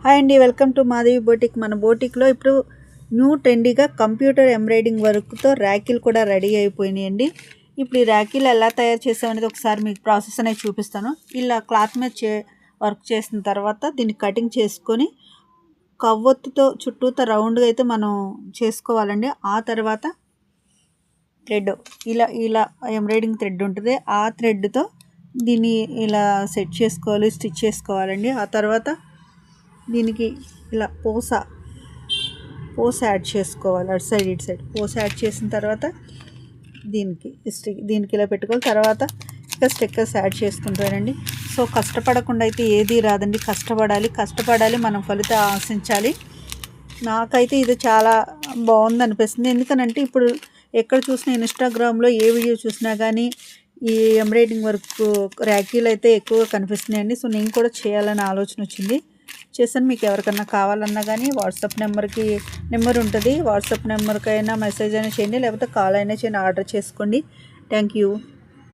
Hi అండి, welcome to Madhavi boutique. మన బోటిక్లో ఇప్పుడు న్యూ ట్రెండీగా కంప్యూటర్ ఎంబ్రాయిడింగ్ వర్క్తో ర్యాకిల్ కూడా రెడీ అయిపోయినాయండి. ఇప్పుడు ఈ ర్యాకిల్ ఎలా తయారు చేసామనేది ఒకసారి మీకు ప్రాసెస్ అనేది చూపిస్తాను. ఇలా క్లాత్ మీద వర్క్ చేసిన తర్వాత దీన్ని కటింగ్ చేసుకొని కవ్వొత్తుతో చుట్టూతో రౌండ్గా అయితే మనం చేసుకోవాలండి. ఆ తర్వాత థ్రెడ్ ఇలా ఇలా ఎంబ్రాయిడింగ్ థ్రెడ్ ఉంటుంది, ఆ థ్రెడ్తో దీన్ని ఇలా సెట్ చేసుకోవాలి, స్టిచ్ చేసుకోవాలండి. ఆ తర్వాత దీనికి ఇలా పూస యాడ్ చేసుకోవాలి. అటు సైడ్ ఇటు సైడ్ పూస యాడ్ చేసిన తర్వాత దీనికి ఇలా పెట్టుకోవాలి. తర్వాత ఇంకా స్టిక్కర్స్ యాడ్ చేసుకుంటారండి. సో కష్టపడకుండా అయితే ఏది రాదండి, కష్టపడాలి, మనం ఫలితం ఆశించాలి. నాకైతే ఇది చాలా బాగుంది అనిపిస్తుంది. ఎందుకనంటే ఇప్పుడు ఎక్కడ చూసినా ఇన్స్టాగ్రామ్లో ఏ వీడియో చూసినా కానీ ఈ ఎంబ్రాయిడింగ్ వర్క్ ర్యాకీలు అయితే ఎక్కువగా కనిపిస్తున్నాయండి. సో నేను కూడా చేయాలని ఆలోచన వచ్చింది, చేశాను. మీకు ఎవరికన్నా కావాలన్నా కానీ వాట్సాప్ నెంబర్ ఉంటుంది, వాట్సాప్ నెంబర్కైనా మెసేజ్ అయినా చేయండి, లేకపోతే కాల్ అయినా చేయండి, ఆర్డర్ చేసుకోండి. Thank you.